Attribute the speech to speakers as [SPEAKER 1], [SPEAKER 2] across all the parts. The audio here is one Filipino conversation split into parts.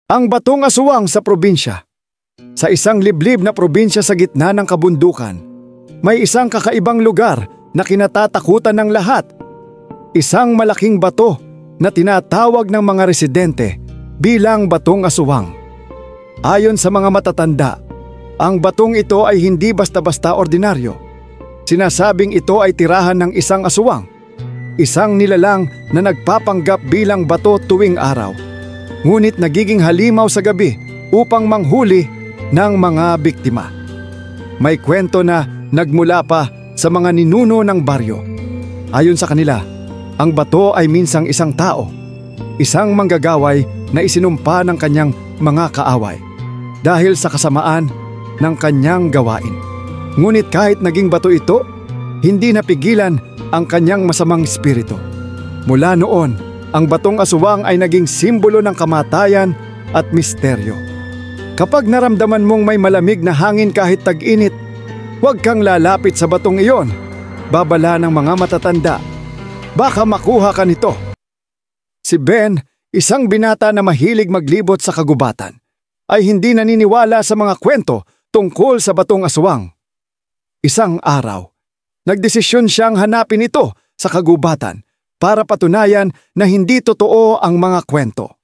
[SPEAKER 1] Ang Batong Aswang sa probinsya. Sa isang liblib na probinsya sa gitna ng kabundukan, may isang kakaibang lugar na kinatatakutan ng lahat. Isang malaking bato na tinatawag ng mga residente bilang Batong Aswang. Ayon sa mga matatanda, ang batong ito ay hindi basta-basta ordinaryo. Sinasabing ito ay tirahan ng isang aswang, isang nilalang na nagpapanggap bilang bato tuwing araw, ngunit nagiging halimaw sa gabi upang manghuli ng mga biktima. May kwento na nagmula pa sa mga ninuno ng baryo. Ayon sa kanila, ang bato ay minsang isang tao, isang manggagaway na isinumpa ng kanyang mga kaaway dahil sa kasamaan ng kanyang gawain. Ngunit kahit naging bato ito, hindi napigilan ang kanyang masamang espiritu. Mula noon, ang Batong Aswang ay naging simbolo ng kamatayan at misteryo. Kapag naramdaman mong may malamig na hangin kahit tag-init, huwag kang lalapit sa batong iyon. Babala ng mga matatanda. Baka makuha ka nito. Si Ben, isang binata na mahilig maglibot sa kagubatan, ay hindi naniniwala sa mga kwento tungkol sa Batong Aswang. Isang araw, nagdesisyon siyang hanapin ito sa kagubatan para patunayan na hindi totoo ang mga kwento.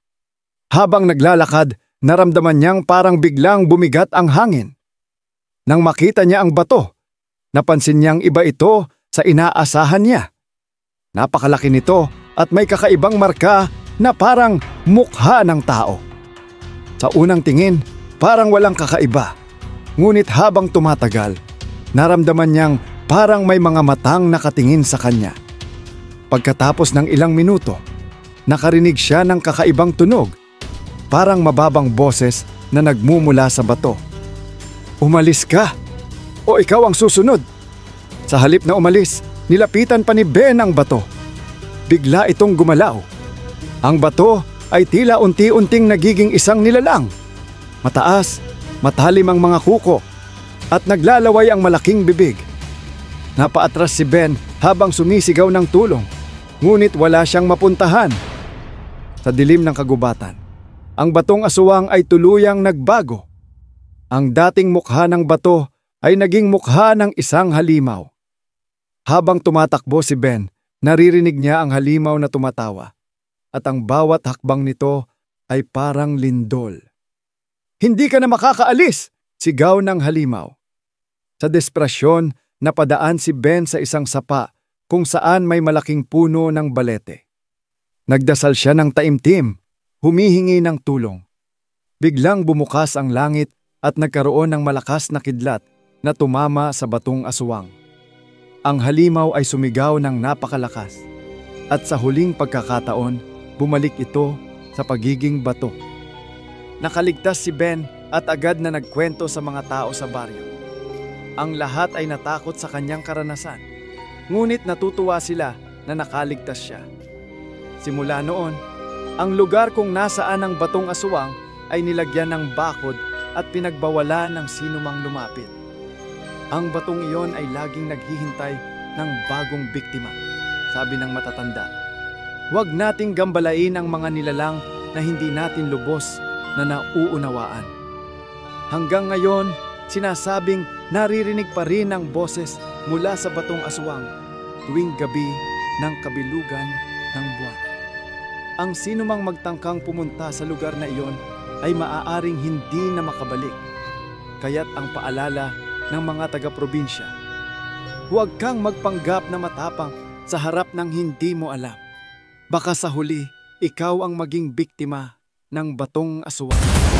[SPEAKER 1] Habang naglalakad, naramdaman niyang parang biglang bumigat ang hangin. Nang makita niya ang bato, napansin niyang iba ito sa inaasahan niya. Napakalaki nito at may kakaibang marka na parang mukha ng tao. Sa unang tingin, parang walang kakaiba. Ngunit habang tumatagal, naramdaman niyang parang may mga matang nakatingin sa kanya. Pagkatapos ng ilang minuto, nakarinig siya ng kakaibang tunog, parang mababang boses na nagmumula sa bato. Umalis ka! O ikaw ang susunod! Sa halip na umalis, nilapitan pa ni Ben ang bato. Bigla itong gumalaw. Ang bato ay tila unti-unting nagiging isang nilalang. Mataas, matalim ang mga kuko, at naglalaway ang malaking bibig. Napaatras si Ben habang sumisigaw ng tulong, ngunit wala siyang mapuntahan. Sa dilim ng kagubatan, ang Batong Aswang ay tuluyang nagbago. Ang dating mukha ng bato ay naging mukha ng isang halimaw. Habang tumatakbo si Ben, naririnig niya ang halimaw na tumatawa, at ang bawat hakbang nito ay parang lindol. Hindi ka na makakaalis! Sigaw ng halimaw. Sa desperasyon, napadaan si Ben sa isang sapa kung saan may malaking puno ng balete. Nagdasal siya ng taimtim, humihingi ng tulong. Biglang bumukas ang langit at nagkaroon ng malakas na kidlat na tumama sa Batong Aswang. Ang halimaw ay sumigaw ng napakalakas, at sa huling pagkakataon, bumalik ito sa pagiging bato. Nakaligtas si Ben at agad na nagkwento sa mga tao sa baryo. Ang lahat ay natakot sa kanyang karanasan, ngunit natutuwa sila na nakaligtas siya. Simula noon, ang lugar kung nasaan ang Batong Aswang ay nilagyan ng bakod at pinagbawala ng sinumang lumapit. Ang batong iyon ay laging naghihintay ng bagong biktima, sabi ng matatanda. Huwag nating gambalain ang mga nilalang na hindi natin lubos na nauunawaan. Hanggang ngayon, sinasabing naririnig pa rin ang boses mula sa Batong Aswang tuwing gabi ng kabilugan ng buwan. Ang sinumang magtangkang pumunta sa lugar na iyon ay maaaring hindi na makabalik. Kaya't ang paalala ng mga taga-probinsya, huwag kang magpanggap na matapang sa harap ng hindi mo alam. Baka sa huli, ikaw ang maging biktima ng Batong Aswang.